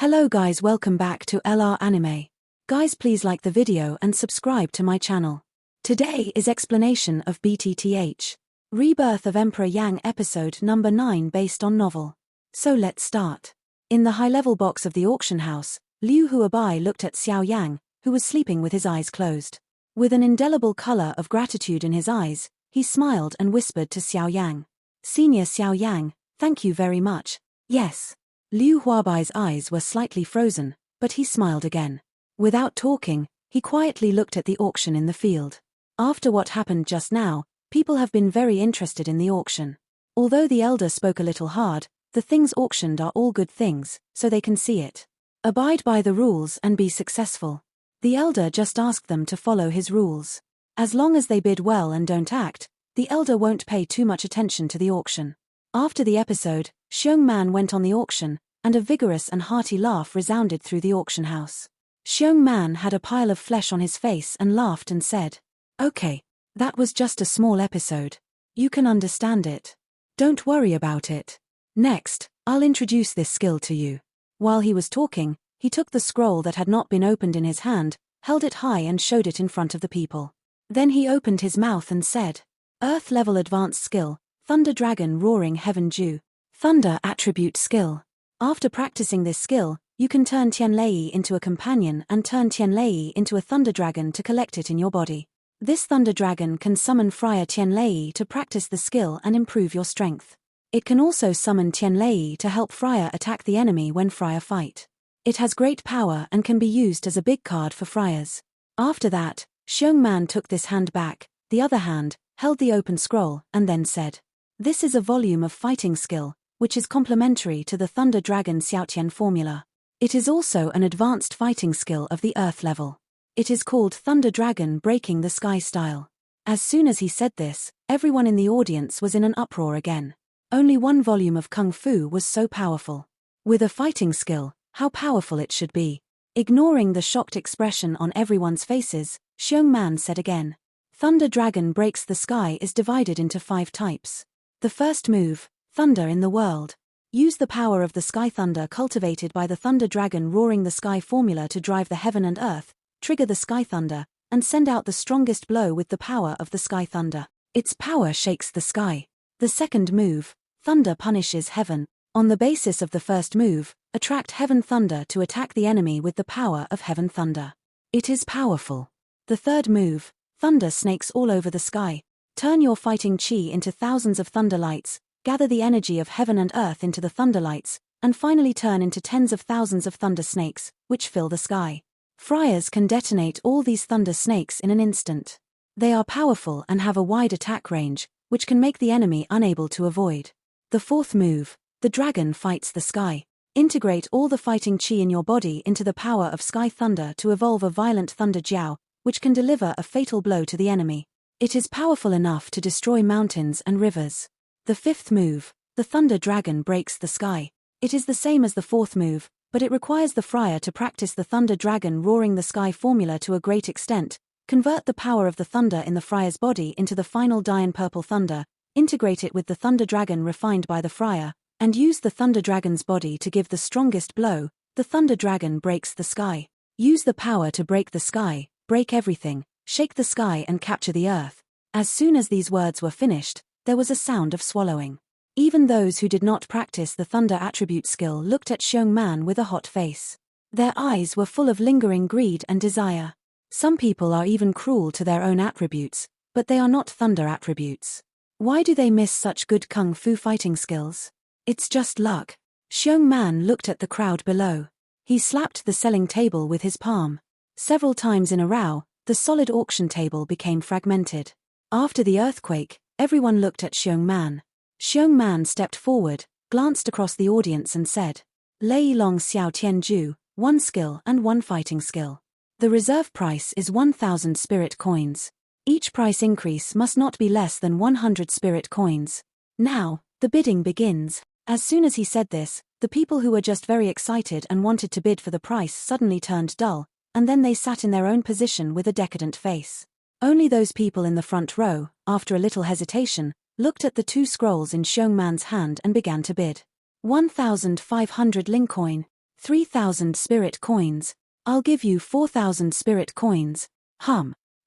Hello guys, welcome back to LR Anime. Guys, please like the video and subscribe to my channel. Today is explanation of BTTH Rebirth of Emperor Yang episode number 9 based on novel. So let's start. In the high-level box of the auction house, Liu Huabai looked at Xiao Yan, who was sleeping with his eyes closed. With an indelible color of gratitude in his eyes, he smiled and whispered to Xiao Yang. Senior Xiao Yang, thank you very much. Yes. Liu Huabai's eyes were slightly frozen, but he smiled again. Without talking, he quietly looked at the auction in the field. After what happened just now, people have been very interested in the auction. Although the elder spoke a little hard, the things auctioned are all good things, so they can see it. Abide by the rules and be successful. The elder just asked them to follow his rules. As long as they bid well and don't act, the elder won't pay too much attention to the auction. After the episode, Xiong Man went on the auction, and a vigorous and hearty laugh resounded through the auction house. Xiong Man had a pile of flesh on his face and laughed and said, "Okay, that was just a small episode. You can understand it. Don't worry about it. Next, I'll introduce this skill to you." While he was talking, he took the scroll that had not been opened in his hand, held it high and showed it in front of the people. Then he opened his mouth and said, "Earth-level advanced skill, Thunder Dragon Roaring Heaven Dew. Thunder attribute skill. After practicing this skill, you can turn Tianlei into a companion and turn Tianlei into a Thunder Dragon to collect it in your body. This Thunder Dragon can summon Friar Tianlei to practice the skill and improve your strength. It can also summon Tianlei to help Friar attack the enemy when Friar fight. It has great power and can be used as a big card for Friars." After that, Xiong Man took this hand back, the other hand held the open scroll, and then said, "This is a volume of fighting skill, which is complementary to the Thunder Dragon Xiaotian formula. It is also an advanced fighting skill of the Earth level. It is called Thunder Dragon Breaking the Sky style." As soon as he said this, everyone in the audience was in an uproar again. Only one volume of Kung Fu was so powerful. With a fighting skill, how powerful it should be. Ignoring the shocked expression on everyone's faces, Xiong Man said again, "Thunder Dragon Breaks the Sky is divided into 5 types. The first move, Thunder in the World. Use the power of the Sky Thunder cultivated by the Thunder Dragon Roaring the Sky formula to drive the heaven and earth, trigger the Sky Thunder, and send out the strongest blow with the power of the Sky Thunder. Its power shakes the sky. The second move, Thunder Punishes Heaven. On the basis of the first move, attract Heaven Thunder to attack the enemy with the power of Heaven Thunder. It is powerful. The third move, Thunder Snakes All Over the Sky. Turn your fighting chi into thousands of thunder lights, gather the energy of heaven and earth into the thunder lights, and finally turn into tens of thousands of thunder snakes, which fill the sky. Friars can detonate all these thunder snakes in an instant. They are powerful and have a wide attack range, which can make the enemy unable to avoid. The fourth move, the Dragon Fights the Sky. Integrate all the fighting chi in your body into the power of Sky Thunder to evolve a violent Thunder Jiao, which can deliver a fatal blow to the enemy. It is powerful enough to destroy mountains and rivers. The fifth move, the Thunder Dragon Breaks the Sky. It is the same as the fourth move, but it requires the Friar to practice the Thunder Dragon Roaring the Sky formula to a great extent, convert the power of the thunder in the Friar's body into the final Dian Purple Thunder, integrate it with the Thunder Dragon refined by the Friar, and use the Thunder Dragon's body to give the strongest blow. The Thunder Dragon Breaks the Sky. Use the power to break the sky, break everything, shake the sky and capture the earth. As soon as these words were finished, there was a sound of swallowing. Even those who did not practice the thunder attribute skill looked at Xiong Man with a hot face. Their eyes were full of lingering greed and desire. Some people are even cruel to their own attributes, but they are not thunder attributes. Why do they miss such good kung fu fighting skills? It's just luck. Xiong Man looked at the crowd below. He slapped the selling table with his palm. Several times in a row, the solid auction table became fragmented. After the earthquake, everyone looked at Xiong Man. Xiong Man stepped forward, glanced across the audience and said, "Lei Long Xiao Tianju, 1 skill and 1 fighting skill. The reserve price is 1,000 spirit coins. Each price increase must not be less than 100 spirit coins. Now, the bidding begins." As soon as he said this, the people who were just very excited and wanted to bid for the price suddenly turned dull, and then they sat in their own position with a decadent face. Only those people in the front row, after a little hesitation, looked at the 2 scrolls in Xiong Man's hand and began to bid. 1,500 ling coin, 3,000 spirit coins. I'll give you 4,000 spirit coins.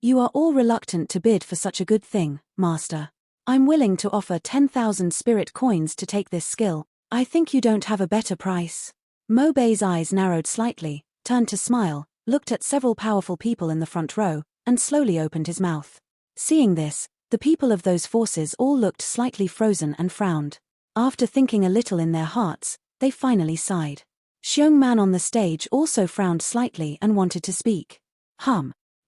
You are all reluctant to bid for such a good thing, master. I'm willing to offer 10,000 spirit coins to take this skill. I think you don't have a better price. Mo Bei's eyes narrowed slightly, turned to smile, looked at several powerful people in the front row, and slowly opened his mouth. Seeing this, the people of those forces all looked slightly frozen and frowned. After thinking a little in their hearts, they finally sighed. Xiong Man on the stage also frowned slightly and wanted to speak.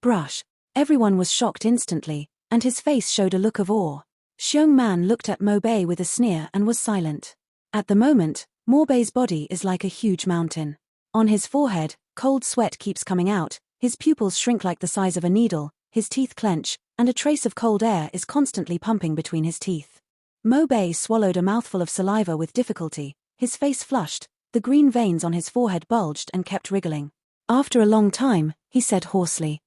Brush. Everyone was shocked instantly, and his face showed a look of awe. Xiong Man looked at Mo Bei with a sneer and was silent. At the moment, Mo Bei's body is like a huge mountain. On his forehead, cold sweat keeps coming out, his pupils shrink like the size of a needle, his teeth clench, and a trace of cold air is constantly pumping between his teeth. Mo Bei swallowed a mouthful of saliva with difficulty, his face flushed, the green veins on his forehead bulged and kept wriggling. After a long time, he said hoarsely,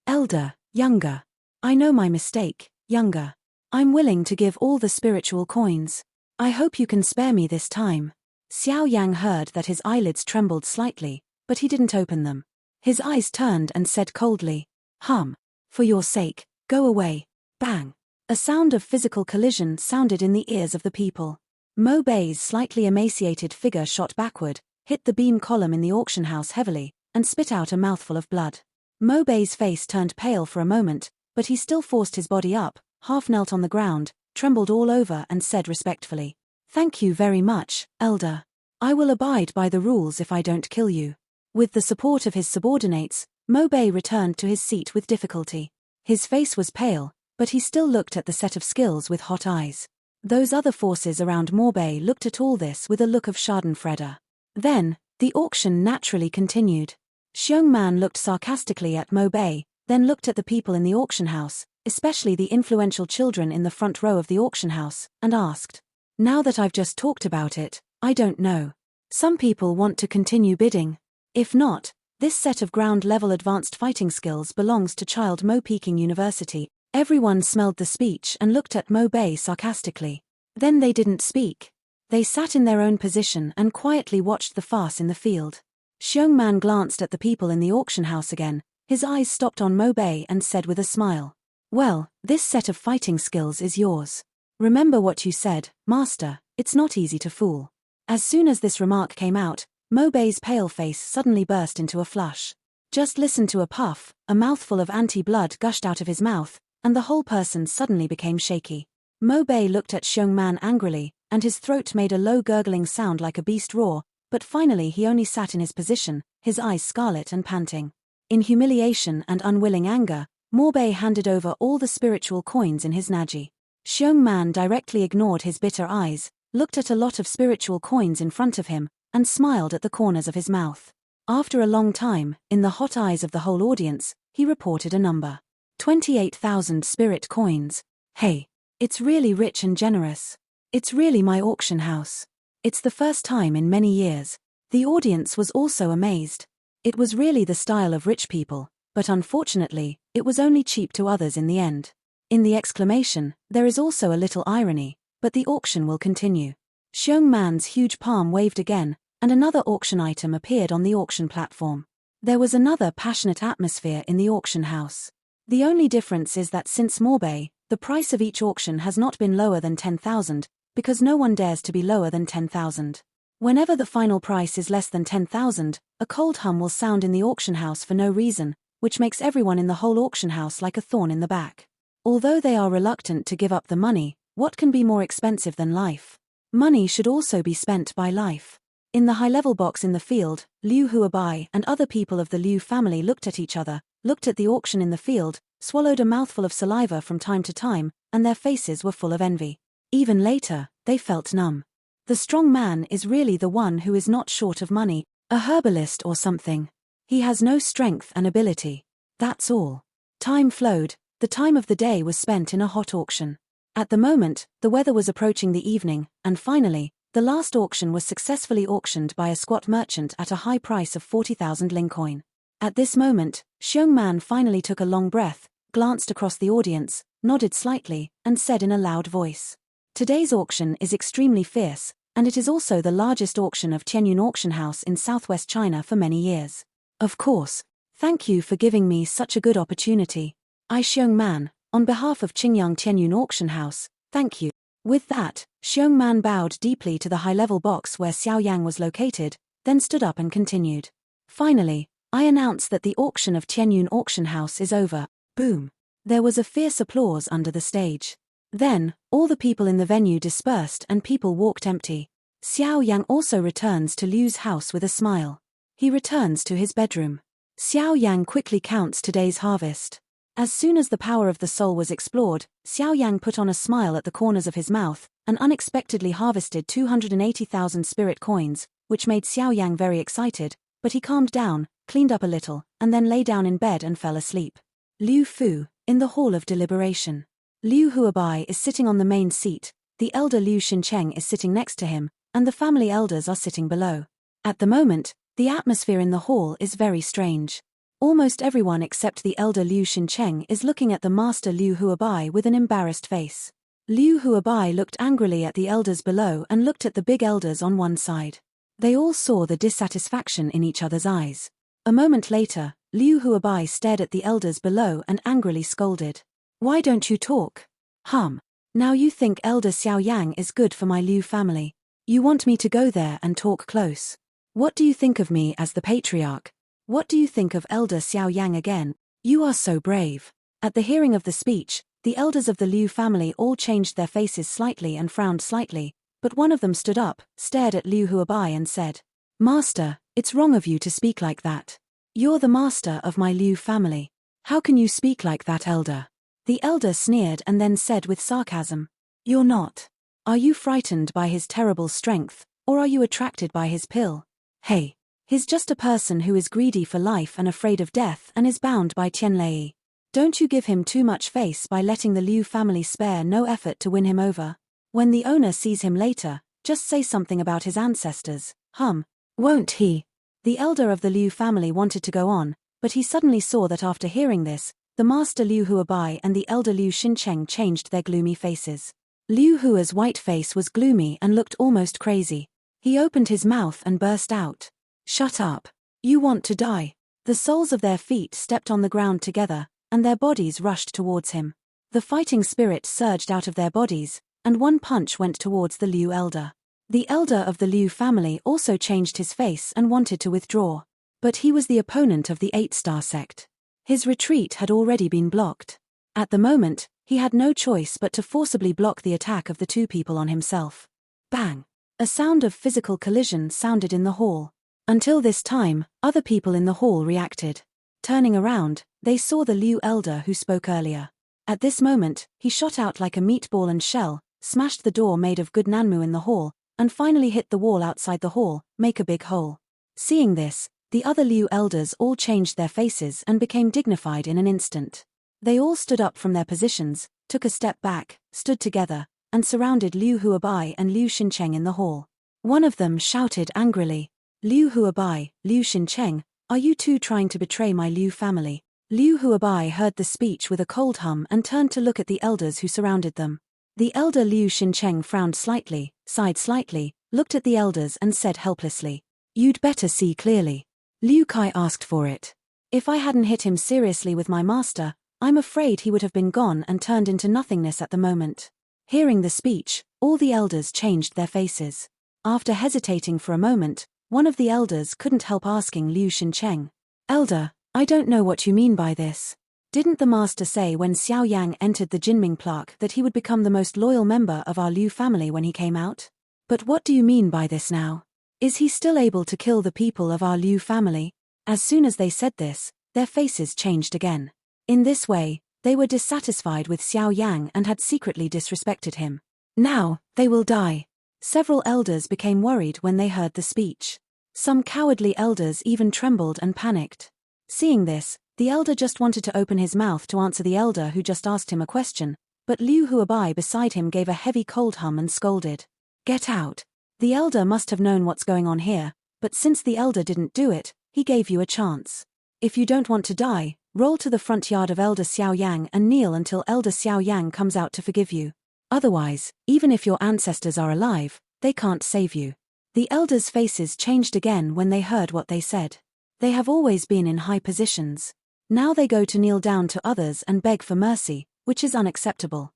Elder, younger. I know my mistake, younger. I'm willing to give all the spiritual coins. I hope you can spare me this time. Xiao Yan heard that his eyelids trembled slightly, but he didn't open them. His eyes turned and said coldly, For your sake, go away. Bang. A sound of physical collision sounded in the ears of the people. Mo Bei's slightly emaciated figure shot backward, hit the beam column in the auction house heavily, and spit out a mouthful of blood. Mo Bei's face turned pale for a moment, but he still forced his body up, half knelt on the ground, trembled all over and said respectfully, Thank you very much, Elder. I will abide by the rules if I don't kill you. With the support of his subordinates, Mo Bei returned to his seat with difficulty. His face was pale, but he still looked at the set of skills with hot eyes. Those other forces around Mo Bei looked at all this with a look of schadenfreude. Then, the auction naturally continued. Xiong Man looked sarcastically at Mo Bei, then looked at the people in the auction house, especially the influential children in the front row of the auction house, and asked, Now that I've just talked about it, I don't know. Some people want to continue bidding. If not, this set of ground-level advanced fighting skills belongs to Child Mo Peking University. Everyone smelled the speech and looked at Mo Bei sarcastically. Then they didn't speak. They sat in their own position and quietly watched the farce in the field. Xiong Man glanced at the people in the auction house again, his eyes stopped on Mo Bei and said with a smile, Well, this set of fighting skills is yours. Remember what you said, Master, it's not easy to fool. As soon as this remark came out, Mo Bei's pale face suddenly burst into a flush. Just listen to a puff, a mouthful of anti-blood gushed out of his mouth, and the whole person suddenly became shaky. Mo Bei looked at Xiong Man angrily, and his throat made a low gurgling sound like a beast roar, but finally he only sat in his position, his eyes scarlet and panting. In humiliation and unwilling anger, Mo Bei handed over all the spiritual coins in his naji. Xiong Man directly ignored his bitter eyes, looked at a lot of spiritual coins in front of him, and smiled at the corners of his mouth. After a long time, in the hot eyes of the whole audience, he reported a number. 28,000 spirit coins. Hey. It's really rich and generous. It's really my auction house. It's the first time in many years. The audience was also amazed. It was really the style of rich people, but unfortunately, it was only cheap to others in the end. In the exclamation, there is also a little irony, but the auction will continue. Xiong Man's huge palm waved again, and another auction item appeared on the auction platform. There was another passionate atmosphere in the auction house. The only difference is that since Mo Bei, the price of each auction has not been lower than 10,000, because no one dares to be lower than 10,000. Whenever the final price is less than 10,000, a cold hum will sound in the auction house for no reason, which makes everyone in the whole auction house like a thorn in the back. Although they are reluctant to give up the money, what can be more expensive than life? Money should also be spent by life. In the high-level box in the field, Liu Huabai and other people of the Liu family looked at each other, looked at the auction in the field, swallowed a mouthful of saliva from time to time, and their faces were full of envy. Even later, they felt numb. The strong man is really the one who is not short of money, a herbalist or something. He has no strength and ability. That's all. Time flowed, the time of the day was spent in a hot auction. At the moment, the weather was approaching the evening, and finally, the last auction was successfully auctioned by a squat merchant at a high price of 40,000 ling coin. At this moment, Xiong Man finally took a long breath, glanced across the audience, nodded slightly, and said in a loud voice, Today's auction is extremely fierce, and it is also the largest auction of Tianyun auction house in southwest China for many years. Of course. Thank you for giving me such a good opportunity. I Xiong Man, on behalf of Qingyang Tianyun auction house, thank you. With that, Xiong Man bowed deeply to the high-level box where Xiao Yang was located, then stood up and continued. Finally, I announce that the auction of Tianyun auction house is over. Boom. There was a fierce applause under the stage. Then, all the people in the venue dispersed and people walked empty. Xiao Yang also returns to Liu's house with a smile. He returns to his bedroom. Xiao Yang quickly counts today's harvest. As soon as the power of the soul was explored, Xiao Yang put on a smile at the corners of his mouth, and unexpectedly harvested 280,000 spirit coins, which made Xiao Yang very excited, but he calmed down, cleaned up a little, and then lay down in bed and fell asleep. Liu Fu, in the hall of deliberation. Liu Huabai is sitting on the main seat, the elder Liu Xincheng is sitting next to him, and the family elders are sitting below. At the moment, the atmosphere in the hall is very strange. Almost everyone except the elder Liu Xincheng is looking at the master Liu Huabai with an embarrassed face. Liu Huabai looked angrily at the elders below and looked at the big elders on one side. They all saw the dissatisfaction in each other's eyes. A moment later, Liu Huabai stared at the elders below and angrily scolded. Why don't you talk? Now you think Elder Xiao Yang is good for my Liu family. You want me to go there and talk close. What do you think of me as the patriarch? What do you think of Elder Xiao Yang again? You are so brave. At the hearing of the speech, the elders of the Liu family all changed their faces slightly and frowned slightly, but one of them stood up, stared at Liu Huabai and said, Master, it's wrong of you to speak like that. You're the master of my Liu family. How can you speak like that, elder? The elder sneered and then said with sarcasm, You're not. Are you frightened by his terrible strength, or are you attracted by his pill? Hey. He's just a person who is greedy for life and afraid of death and is bound by Tianlei. Don't you give him too much face by letting the Liu family spare no effort to win him over. When the owner sees him later, just say something about his ancestors, won't he? The elder of the Liu family wanted to go on, but he suddenly saw that after hearing this, the master Liu Huabai and the elder Liu Xincheng changed their gloomy faces. Liu Hua's white face was gloomy and looked almost crazy. He opened his mouth and burst out. Shut up. You want to die. The soles of their feet stepped on the ground together, and their bodies rushed towards him. The fighting spirit surged out of their bodies, and one punch went towards the Liu elder. The elder of the Liu family also changed his face and wanted to withdraw. But he was the opponent of the 8-star sect. His retreat had already been blocked. At the moment, he had no choice but to forcibly block the attack of the two people on himself. Bang! A sound of physical collision sounded in the hall. Until this time, other people in the hall reacted. Turning around, they saw the Liu elder who spoke earlier. At this moment, he shot out like a meatball and shell, smashed the door made of good nanmu in the hall, and finally hit the wall outside the hall, make a big hole. Seeing this, the other Liu elders all changed their faces and became dignified in an instant. They all stood up from their positions, took a step back, stood together, and surrounded Liu Huabai and Liu Xincheng in the hall. One of them shouted angrily, Liu Huabai, Liu Xincheng, are you two trying to betray my Liu family? Liu Huabai heard the speech with a cold hum and turned to look at the elders who surrounded them. The elder Liu Xincheng frowned slightly, sighed slightly, looked at the elders and said helplessly, You'd better see clearly. Liu Kai asked for it. If I hadn't hit him seriously with my master, I'm afraid he would have been gone and turned into nothingness at the moment. Hearing the speech, all the elders changed their faces. After hesitating for a moment, one of the elders couldn't help asking Liu Xincheng, Elder, I don't know what you mean by this. Didn't the master say when Xiao Yang entered the Jinming plaque that he would become the most loyal member of our Liu family when he came out? But what do you mean by this now? Is he still able to kill the people of our Liu family? As soon as they said this, their faces changed again. In this way, they were dissatisfied with Xiao Yang and had secretly disrespected him. Now, they will die. Several elders became worried when they heard the speech. Some cowardly elders even trembled and panicked. Seeing this, the elder just wanted to open his mouth to answer the elder who just asked him a question, but Liu Huabai beside him gave a heavy cold hum and scolded. Get out. The elder must have known what's going on here, but since the elder didn't do it, he gave you a chance. If you don't want to die, roll to the front yard of Elder Xiao Yang and kneel until Elder Xiao Yang comes out to forgive you. Otherwise, even if your ancestors are alive, They can't save you. The elders' faces changed again when they heard what they said. They have always been in high positions. Now they go to kneel down to others and beg for mercy, which is unacceptable.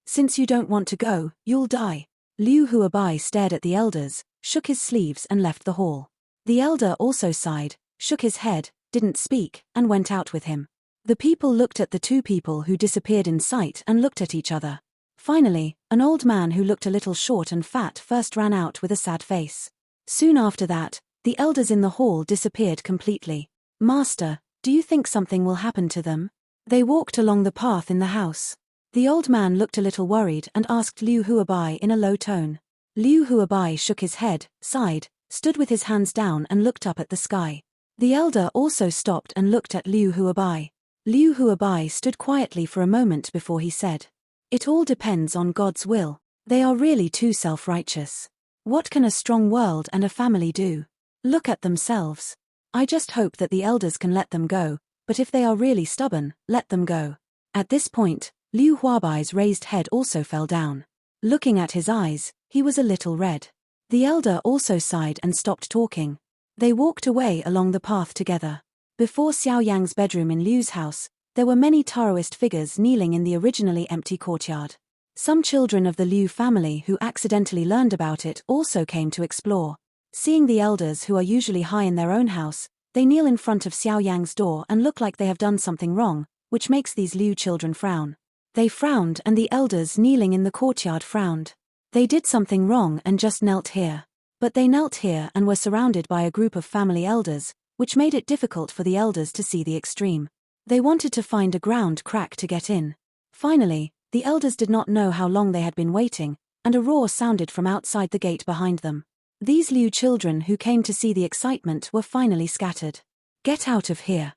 Since you don't want to go, you'll die. Liu Huabai stared at the elders, shook his sleeves and left the hall. The elder also sighed, shook his head, didn't speak, and went out with him. The people looked at the two people who disappeared in sight and looked at each other. Finally, an old man who looked a little short and fat first ran out with a sad face. Soon after that, the elders in the hall disappeared completely. Master, do you think something will happen to them? They walked along the path in the house. The old man looked a little worried and asked Liu Huabai in a low tone. Liu Huabai shook his head, sighed, stood with his hands down and looked up at the sky. The elder also stopped and looked at Liu Huabai. Liu Huabai stood quietly for a moment before he said, "It all depends on God's will. They are really too self-righteous. What can a strong world and a family do? Look at themselves. I just hope that the elders can let them go, but if they are really stubborn, let them go." At this point, Liu Huabai's raised head also fell down. Looking at his eyes, he was a little red. The elder also sighed and stopped talking. They walked away along the path together. Before Xiao Yang's bedroom in Liu's house, there were many Taoist figures kneeling in the originally empty courtyard. Some children of the Liu family who accidentally learned about it also came to explore. Seeing the elders who are usually high in their own house, they kneel in front of Xiao Yang's door and look like they have done something wrong, which makes these Liu children frown. They frowned and the elders kneeling in the courtyard frowned. They did something wrong and just knelt here. But they knelt here and were surrounded by a group of family elders, which made it difficult for the elders to see the extreme. They wanted to find a ground crack to get in. Finally, the elders did not know how long they had been waiting, and a roar sounded from outside the gate behind them. These Liu children who came to see the excitement were finally scattered. "Get out of here."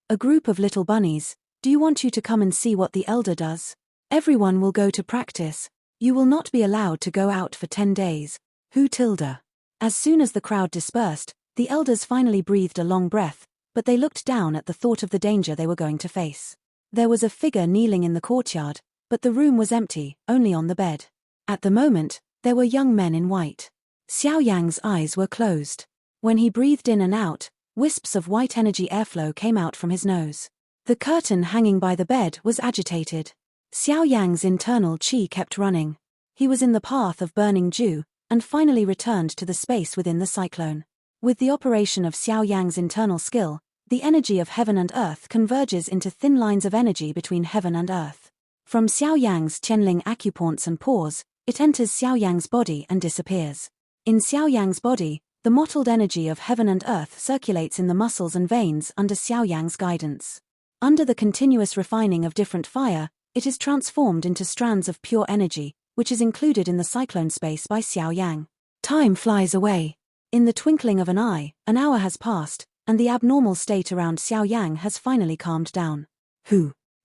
A group of little bunnies, "Do you want you to come and see what the elder does? Everyone will go to practice. You will not be allowed to go out for 10 days. Who tilde?" As soon as the crowd dispersed, the elders finally breathed a long breath, but they looked down at the thought of the danger they were going to face. There was a figure kneeling in the courtyard, but the room was empty, only on the bed. At the moment, there were young men in white. Xiao Yang's eyes were closed. When he breathed in and out, wisps of white energy airflow came out from his nose. The curtain hanging by the bed was agitated. Xiao Yang's internal qi kept running. He was in the path of burning dew, and finally returned to the space within the cyclone. With the operation of Xiao Yang's internal skill, the energy of heaven and earth converges into thin lines of energy between heaven and earth. From Xiao Yang's Qianling acupoints and pores, it enters Xiao Yang's body and disappears. In Xiao Yang's body, the mottled energy of heaven and earth circulates in the muscles and veins under Xiao Yang's guidance. Under the continuous refining of different fire, it is transformed into strands of pure energy, which is included in the cyclone space by Xiao Yang. Time flies away. In the twinkling of an eye, an hour has passed, and the abnormal state around Xiao Yang has finally calmed down.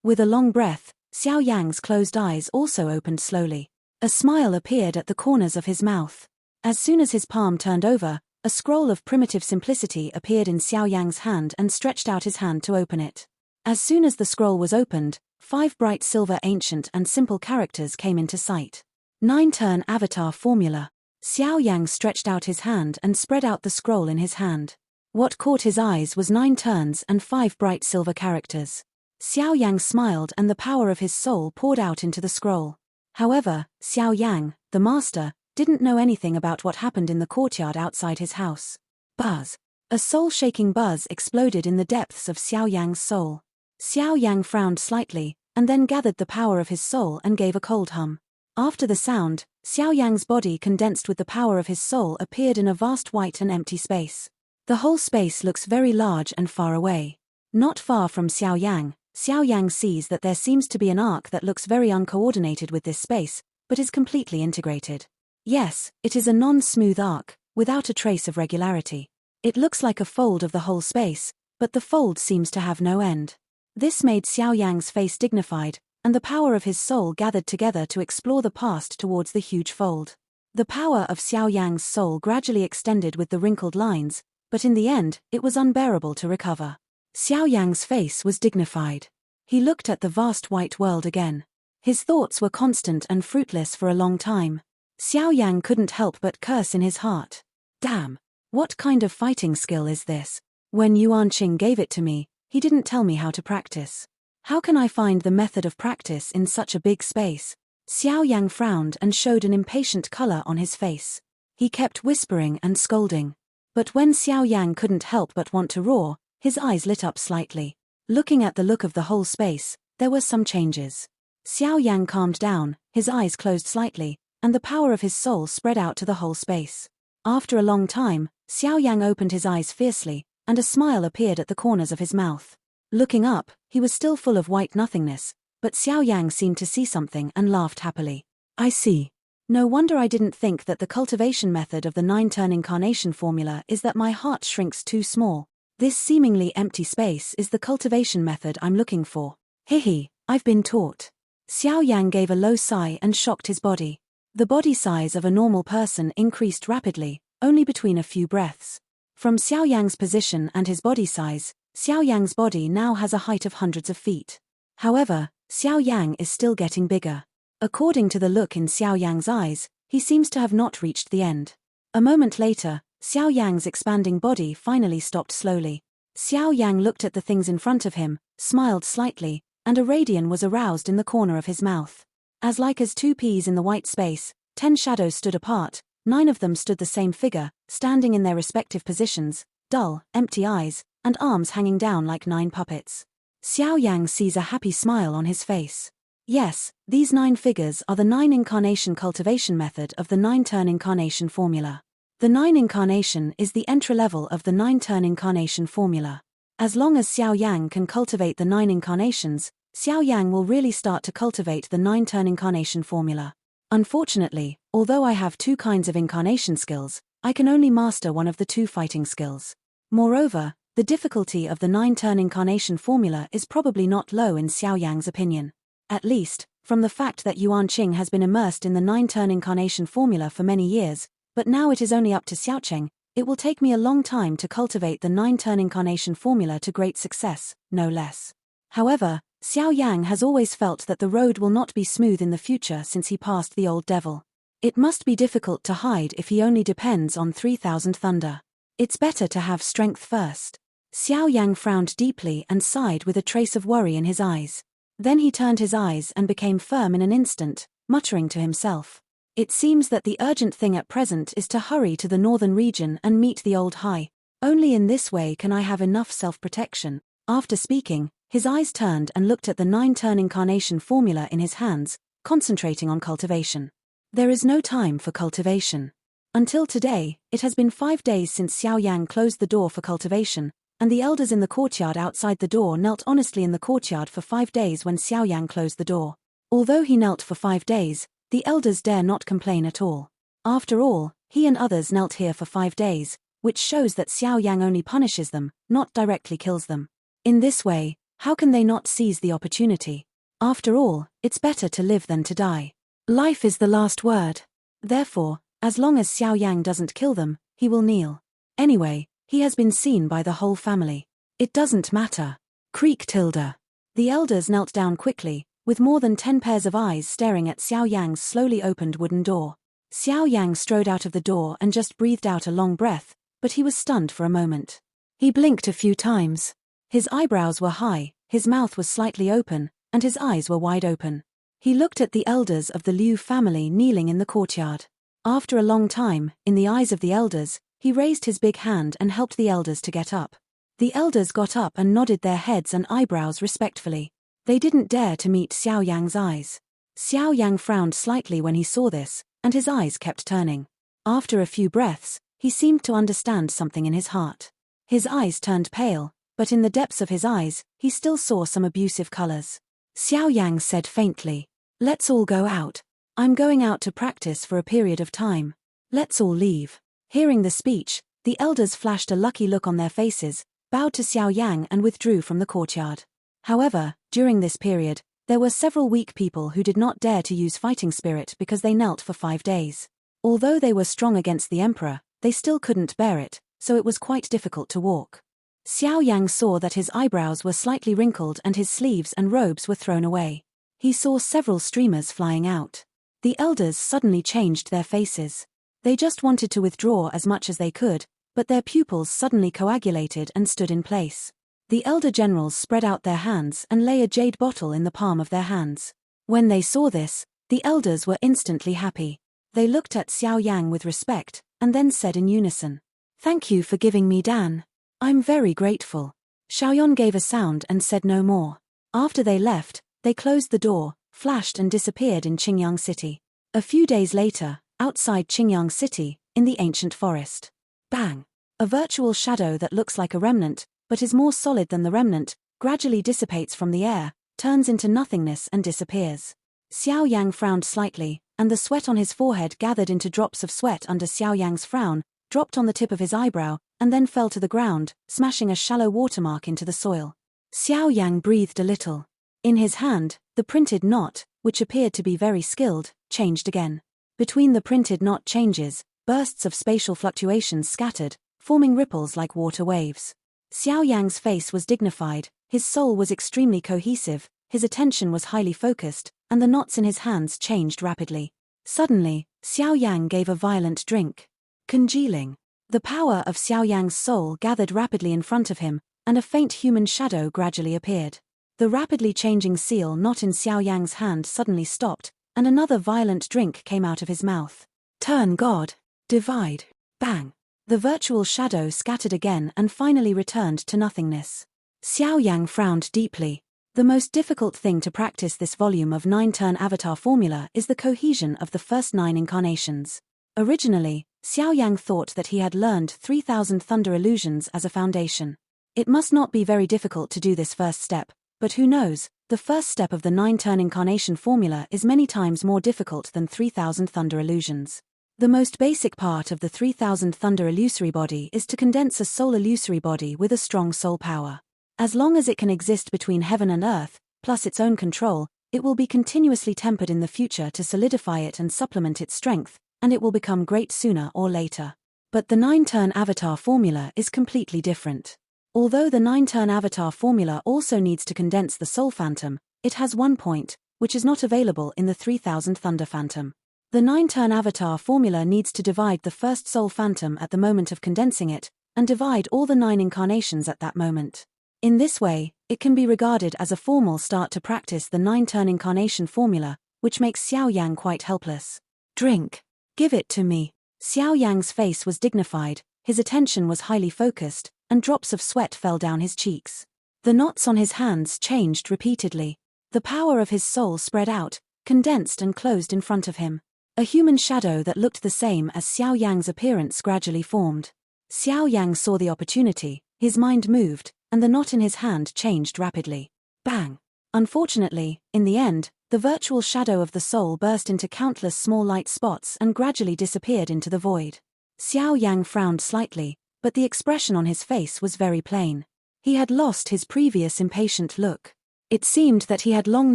With a long breath, Xiao Yang's closed eyes also opened slowly. A smile appeared at the corners of his mouth. As soon as his palm turned over, a scroll of primitive simplicity appeared in Xiao Yang's hand and stretched out his hand to open it. As soon as the scroll was opened, 5 bright silver ancient and simple characters came into sight. 9-turn avatar formula. Xiao Yang stretched out his hand and spread out the scroll in his hand. What caught his eyes was 9 turns and 5 bright silver characters. Xiao Yang smiled and the power of his soul poured out into the scroll. However, Xiao Yang, the master, didn't know anything about what happened in the courtyard outside his house. Buzz. A soul-shaking buzz exploded in the depths of Xiao Yang's soul. Xiao Yang frowned slightly, and then gathered the power of his soul and gave a cold hum. After the sound, Xiao Yang's body condensed with the power of his soul appeared in a vast white and empty space. The whole space looks very large and far away. Not far from Xiao Yang sees that there seems to be an arc that looks very uncoordinated with this space, but is completely integrated. Yes, it is a non-smooth arc, without a trace of regularity. It looks like a fold of the whole space, but the fold seems to have no end. This made Xiao Yang's face dignified, and the power of his soul gathered together to explore the past towards the huge fold. The power of Xiao Yang's soul gradually extended with the wrinkled lines, but in the end, it was unbearable to recover. Xiao Yang's face was dignified. He looked at the vast white world again. His thoughts were constant and fruitless for a long time. Xiao Yan couldn't help but curse in his heart. Damn! What kind of fighting skill is this? When Yuanqing gave it to me, he didn't tell me how to practice. How can I find the method of practice in such a big space? Xiao Yang frowned and showed an impatient color on his face. He kept whispering and scolding. But when Xiao Yang couldn't help but want to roar, his eyes lit up slightly. Looking at the look of the whole space, there were some changes. Xiao Yang calmed down, his eyes closed slightly, and the power of his soul spread out to the whole space. After a long time, Xiao Yang opened his eyes fiercely, and a smile appeared at the corners of his mouth. Looking up, he was still full of white nothingness, but Xiao Yang seemed to see something and laughed happily. I see. No wonder I didn't think that the cultivation method of the 9-turn incarnation formula is that my heart shrinks too small. This seemingly empty space is the cultivation method I'm looking for. Hihi, I've been taught. Xiao Yang gave a low sigh and shocked his body. The body size of a normal person increased rapidly, only between a few breaths. From Xiao Yang's position and his body size, Xiao Yang's body now has a height of hundreds of feet. However, Xiao Yang is still getting bigger. According to the look in Xiao Yang's eyes, he seems to have not reached the end. A moment later, Xiao Yang's expanding body finally stopped slowly. Xiao Yang looked at the things in front of him, smiled slightly, and a radiance was aroused in the corner of his mouth. As like as 2 peas in the white space, 10 shadows stood apart, 9 of them stood the same figure, standing in their respective positions, dull, empty eyes, and arms hanging down like 9 puppets. Xiao Yang sees a happy smile on his face. Yes, these 9 figures are the 9 incarnation cultivation method of the 9-turn incarnation formula. The 9 incarnation is the entry level of the 9-turn incarnation formula. As long as Xiao Yang can cultivate the 9 incarnations, Xiao Yang will really start to cultivate the 9-turn incarnation formula. Unfortunately, although I have 2 kinds of incarnation skills, I can only master one of the 2 fighting skills. Moreover, the difficulty of the 9-turn incarnation formula is probably not low in Xiao Yang's opinion. At least, from the fact that Yuanqing has been immersed in the 9-turn incarnation formula for many years, but now it is only up to Xiaocheng. It will take me a long time to cultivate the 9-turn incarnation formula to great success, no less. However, Xiao Yang has always felt that the road will not be smooth in the future since he passed the old devil. It must be difficult to hide if he only depends on 3,000 thunder. It's better to have strength first. Xiao Yang frowned deeply and sighed with a trace of worry in his eyes. Then he turned his eyes and became firm in an instant, muttering to himself. It seems that the urgent thing at present is to hurry to the northern region and meet the old high. Only in this way can I have enough self-protection. After speaking, his eyes turned and looked at the 9-turn incarnation formula in his hands, concentrating on cultivation. There is no time for cultivation. Until today, it has been 5 days since Xiao Yang closed the door for cultivation, and the elders in the courtyard outside the door knelt honestly in the courtyard for 5 days when Xiao Yang closed the door. Although he knelt for 5 days, the elders dare not complain at all. After all, he and others knelt here for 5 days, which shows that Xiao Yang only punishes them, not directly kills them. In this way, how can they not seize the opportunity? After all, it's better to live than to die. Life is the last word. Therefore, as long as Xiao Yang doesn't kill them, he will kneel. Anyway, he has been seen by the whole family. It doesn't matter. Creak tilde. The elders knelt down quickly, with more than 10 pairs of eyes staring at Xiao Yang's slowly opened wooden door. Xiao Yang strode out of the door and just breathed out a long breath, but he was stunned for a moment. He blinked a few times. His eyebrows were high, his mouth was slightly open, and his eyes were wide open. He looked at the elders of the Liu family kneeling in the courtyard. After a long time, in the eyes of the elders, he raised his big hand and helped the elders to get up. The elders got up and nodded their heads and eyebrows respectfully. They didn't dare to meet Xiao Yang's eyes. Xiao Yang frowned slightly when he saw this, and his eyes kept turning. After a few breaths, he seemed to understand something in his heart. His eyes turned pale, but in the depths of his eyes, he still saw some abusive colors. Xiao Yang said faintly, "Let's all go out. I'm going out to practice for a period of time. Let's all leave." Hearing the speech, the elders flashed a lucky look on their faces, bowed to Xiao Yang and withdrew from the courtyard. However, during this period, there were several weak people who did not dare to use fighting spirit because they knelt for 5 days. Although they were strong against the emperor, they still couldn't bear it, so it was quite difficult to walk. Xiao Yang saw that his eyebrows were slightly wrinkled and his sleeves and robes were thrown away. He saw several streamers flying out. The elders suddenly changed their faces. They just wanted to withdraw as much as they could, but their pupils suddenly coagulated and stood in place. The elder generals spread out their hands and lay a jade bottle in the palm of their hands. When they saw this, the elders were instantly happy. They looked at Xiao Yang with respect, and then said in unison, "Thank you for giving me Dan. I'm very grateful." Xiao Yan gave a sound and said no more. After they left, they closed the door, flashed and disappeared in Qingyang City. A few days later, outside Qingyang City, in the ancient forest. Bang! A virtual shadow that looks like a remnant, but is more solid than the remnant, gradually dissipates from the air, turns into nothingness and disappears. Xiao Yang frowned slightly, and the sweat on his forehead gathered into drops of sweat under Xiao Yang's frown, dropped on the tip of his eyebrow, and then fell to the ground, smashing a shallow watermark into the soil. Xiao Yang breathed a little. In his hand, the printed knot, which appeared to be very skilled, changed again. Between the printed knot changes, bursts of spatial fluctuations scattered, forming ripples like water waves. Xiao Yang's face was dignified, his soul was extremely cohesive, his attention was highly focused, and the knots in his hands changed rapidly. Suddenly, Xiao Yang gave a violent drink. Congealing. The power of Xiao Yang's soul gathered rapidly in front of him, and a faint human shadow gradually appeared. The rapidly changing seal knot in Xiao Yang's hand suddenly stopped, and another violent drink came out of his mouth. Turn God. Divide. Bang. The virtual shadow scattered again and finally returned to nothingness. Xiao Yang frowned deeply. The most difficult thing to practice this volume of 9-turn avatar formula is the cohesion of the first 9 incarnations. Originally, Xiao Yang thought that he had learned 3,000 thunder illusions as a foundation. It must not be very difficult to do this first step, but who knows, the first step of the 9-turn incarnation formula is many times more difficult than 3,000 thunder illusions. The most basic part of the 3,000 thunder illusory body is to condense a soul illusory body with a strong soul power. As long as it can exist between heaven and earth, plus its own control, it will be continuously tempered in the future to solidify it and supplement its strength, and it will become great sooner or later. But the 9-turn avatar formula is completely different. Although the 9-turn avatar formula also needs to condense the soul phantom, it has one point, which is not available in the 3,000 thunder phantom. The 9-turn avatar formula needs to divide the first soul phantom at the moment of condensing it, and divide all the 9 incarnations at that moment. In this way, it can be regarded as a formal start to practice the 9-turn incarnation formula, which makes Xiao Yang quite helpless. Drink. Give it to me. Xiao Yang's face was dignified, his attention was highly focused, and drops of sweat fell down his cheeks. The knots on his hands changed repeatedly. The power of his soul spread out, condensed and closed in front of him. A human shadow that looked the same as Xiao Yang's appearance gradually formed. Xiao Yang saw the opportunity, his mind moved, and the knot in his hand changed rapidly. Bang! Unfortunately, in the end, the virtual shadow of the soul burst into countless small light spots and gradually disappeared into the void. Xiao Yang frowned slightly, but the expression on his face was very plain. He had lost his previous impatient look. It seemed that he had long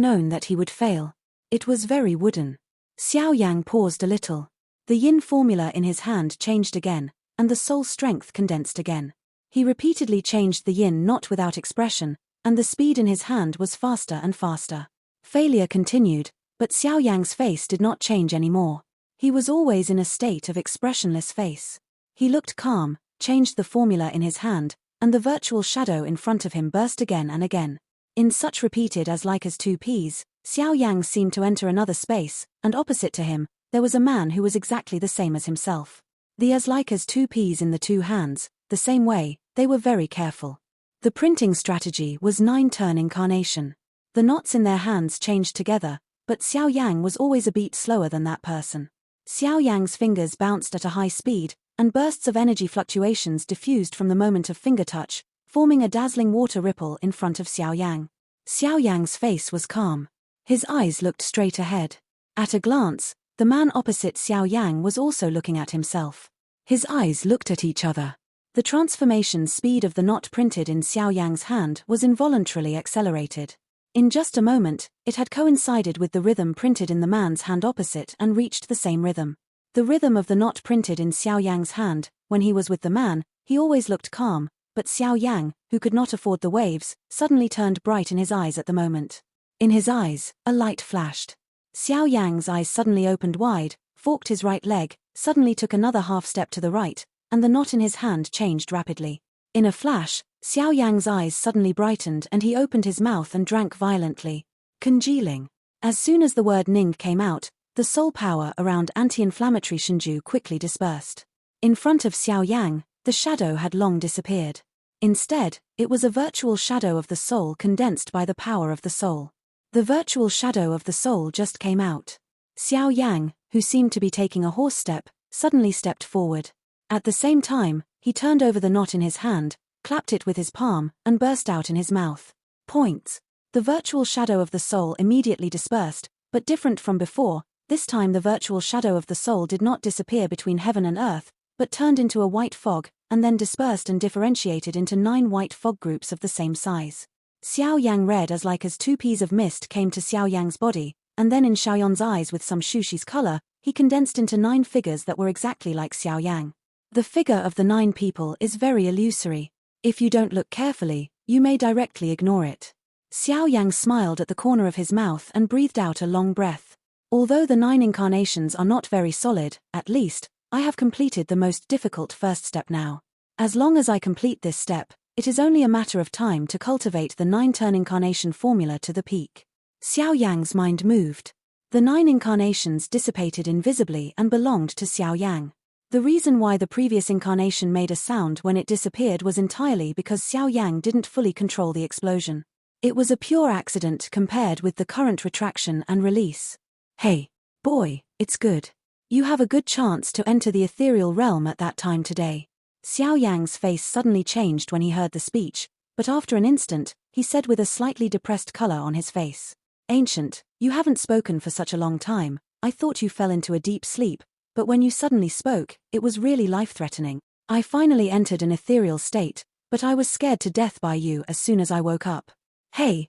known that he would fail. It was very wooden. Xiao Yang paused a little. The yin formula in his hand changed again, and the soul strength condensed again. He repeatedly changed the yin not without expression, and the speed in his hand was faster and faster. Failure continued, but Xiao Yang's face did not change anymore. He was always in a state of expressionless face. He looked calm, changed the formula in his hand, and the virtual shadow in front of him burst again and again. In such repeated as like as 2 peas, Xiao Yang seemed to enter another space, and opposite to him, there was a man who was exactly the same as himself. The as like as 2 peas in the 2 hands, the same way, they were very careful. The printing strategy was 9-turn incarnation. The knots in their hands changed together, but Xiao Yang was always a beat slower than that person. Xiao Yang's fingers bounced at a high speed, and bursts of energy fluctuations diffused from the moment of finger touch, forming a dazzling water ripple in front of Xiao Yang. Xiao Yang's face was calm. His eyes looked straight ahead. At a glance, the man opposite Xiao Yang was also looking at himself. His eyes looked at each other. The transformation speed of the knot printed in Xiao Yang's hand was involuntarily accelerated. In just a moment, it had coincided with the rhythm printed in the man's hand opposite and reached the same rhythm. The rhythm of the knot printed in Xiao Yang's hand, when he was with the man, he always looked calm, but Xiao Yang, who could not afford the waves, suddenly turned bright in his eyes at the moment. In his eyes, a light flashed. Xiao Yang's eyes suddenly opened wide, forked his right leg, suddenly took another half step to the right, and the knot in his hand changed rapidly. In a flash, Xiao Yang's eyes suddenly brightened and he opened his mouth and drank violently. Congealing. As soon as the word Ning came out, the soul power around anti-inflammatory Shinju quickly dispersed. In front of Xiao Yang, the shadow had long disappeared. Instead, it was a virtual shadow of the soul condensed by the power of the soul. The virtual shadow of the soul just came out. Xiao Yang, who seemed to be taking a horse step, suddenly stepped forward. At the same time, he turned over the knot in his hand, clapped it with his palm, and burst out in his mouth. Points. The virtual shadow of the soul immediately dispersed, but different from before, this time the virtual shadow of the soul did not disappear between heaven and earth, but turned into a white fog, and then dispersed and differentiated into 9 white fog groups of the same size. Xiao Yang read as 2 peas of mist came to Xiao Yang's body, and then in Xiaoyan's eyes with some Shushi's color, he condensed into 9 figures that were exactly like Xiao Yang. The figure of the 9 people is very illusory. If you don't look carefully, you may directly ignore it. Xiao Yang smiled at the corner of his mouth and breathed out a long breath. Although the 9 incarnations are not very solid, at least, I have completed the most difficult first step now. As long as I complete this step, it is only a matter of time to cultivate the 9-turn incarnation formula to the peak. Xiao Yang's mind moved. The 9 incarnations dissipated invisibly and belonged to Xiao Yang. The reason why the previous incarnation made a sound when it disappeared was entirely because Xiao Yang didn't fully control the explosion. It was a pure accident compared with the current retraction and release. Hey, boy, it's good. You have a good chance to enter the ethereal realm at that time today. Xiao Yang's face suddenly changed when he heard the speech, but after an instant, he said with a slightly depressed color on his face. Ancient, you haven't spoken for such a long time. I thought you fell into a deep sleep, but when you suddenly spoke, it was really life-threatening. I finally entered an ethereal state, but I was scared to death by you as soon as I woke up. Hey,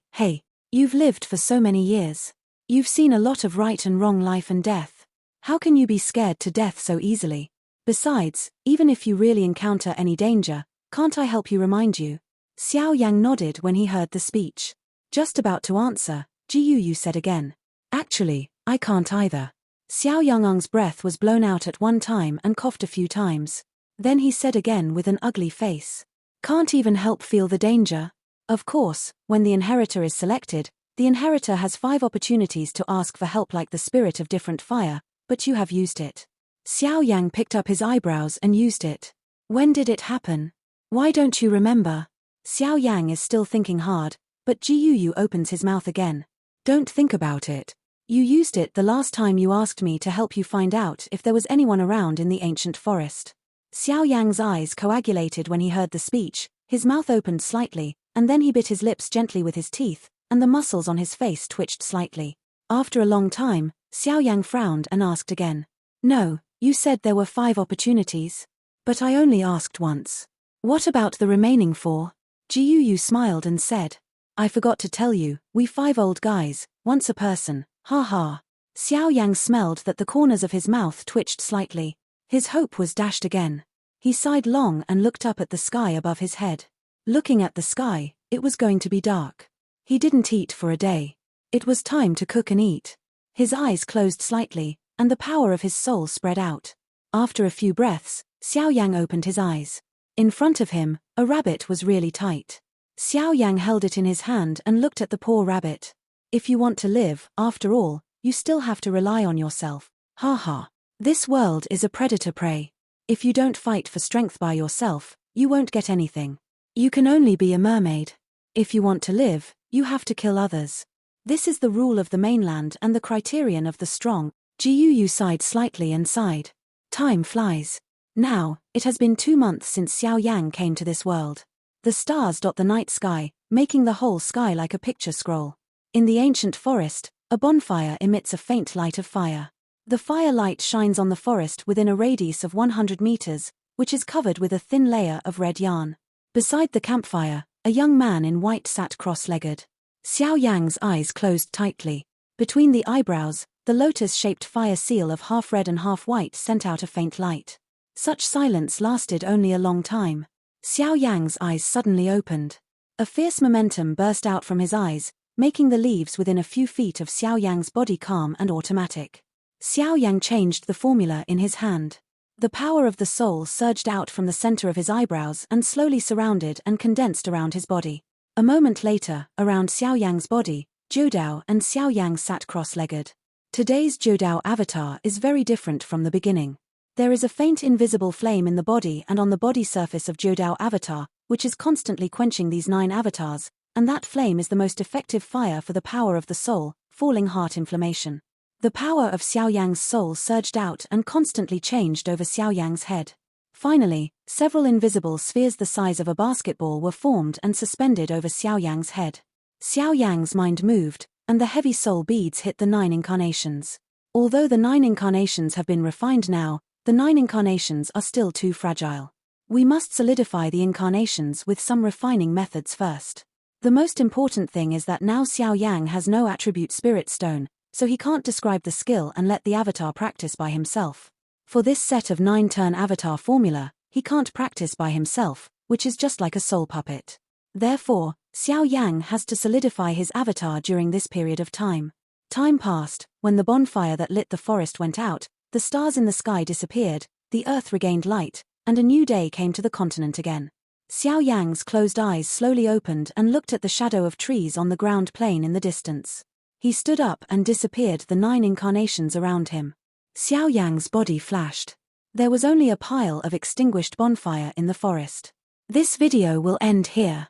you've lived for so many years. You've seen a lot of right and wrong life and death. How can you be scared to death so easily? Besides, even if you really encounter any danger, can't I help you remind you? Xiao Yang nodded when he heard the speech. Just about to answer, Jiyu said again. Actually, I can't either. Xiao Yang's breath was blown out at one time and coughed a few times. Then he said again with an ugly face. Can't even help feel the danger? Of course, when the inheritor is selected, the inheritor has 5 opportunities to ask for help like the spirit of different fire, but you have used it. Xiao Yang picked up his eyebrows and used it. When did it happen? Why don't you remember? Xiao Yang is still thinking hard, but Jiyu opens his mouth again. Don't think about it. You used it the last time you asked me to help you find out if there was anyone around in the ancient forest. Xiao Yang's eyes coagulated when he heard the speech, his mouth opened slightly, and then he bit his lips gently with his teeth, and the muscles on his face twitched slightly. After a long time, Xiao Yang frowned and asked again. No, you said there were 5 opportunities. But I only asked once. What about the remaining 4? Jiyu smiled and said. I forgot to tell you, we 5 old guys, once a person. Ha ha. Xiao Yang smelled that the corners of his mouth twitched slightly. His hope was dashed again. He sighed long and looked up at the sky above his head. Looking at the sky, it was going to be dark. He didn't eat for a day. It was time to cook and eat. His eyes closed slightly, and the power of his soul spread out. After a few breaths, Xiao Yang opened his eyes. In front of him, a rabbit was really tight. Xiao Yang held it in his hand and looked at the poor rabbit. If you want to live, after all, you still have to rely on yourself. Ha ha. This world is a predator-prey. If you don't fight for strength by yourself, you won't get anything. You can only be a mermaid. If you want to live, you have to kill others. This is the rule of the mainland and the criterion of the strong. Jiyu sighed slightly and sighed. Time flies. Now, it has been 2 months since Xiao Yang came to this world. The stars dot the night sky, making the whole sky like a picture scroll. In the ancient forest, a bonfire emits a faint light of fire. The fire light shines on the forest within a radius of 100 meters, which is covered with a thin layer of red yarn. Beside the campfire, a young man in white sat cross-legged. Xiao Yang's eyes closed tightly. Between the eyebrows, the lotus-shaped fire seal of half red and half white sent out a faint light. Such silence lasted only a long time. Xiao Yang's eyes suddenly opened. A fierce momentum burst out from his eyes, making the leaves within a few feet of Xiao Yang's body calm and automatic. Xiao Yang changed the formula in his hand. The power of the soul surged out from the center of his eyebrows and slowly surrounded and condensed around his body. A moment later, around Xiao Yang's body, Jiudao and Xiao Yang sat cross-legged. Today's Jiudao avatar is very different from the beginning. There is a faint invisible flame in the body and on the body surface of Jiudao avatar, which is constantly quenching these 9 avatars, and that flame is the most effective fire for the power of the soul, falling heart inflammation. The power of Xiao Yang's soul surged out and constantly changed over Xiao Yang's head. Finally, several invisible spheres the size of a basketball were formed and suspended over Xiao Yang's head. Xiao Yang's mind moved, and the heavy soul beads hit the 9 incarnations. Although the 9 incarnations have been refined now, the 9 incarnations are still too fragile. We must solidify the incarnations with some refining methods first. The most important thing is that now Xiao Yang has no attribute spirit stone, so he can't describe the skill and let the avatar practice by himself. For this set of 9-turn avatar formula, he can't practice by himself, which is just like a soul puppet. Therefore, Xiao Yang has to solidify his avatar during this period of time. Time passed. When the bonfire that lit the forest went out, the stars in the sky disappeared, the earth regained light, and a new day came to the continent again. Xiao Yang's closed eyes slowly opened and looked at the shadow of trees on the ground plane in the distance. He stood up and disappeared the 9 incarnations around him. Xiao Yang's body flashed. There was only a pile of extinguished bonfire in the forest. This video will end here.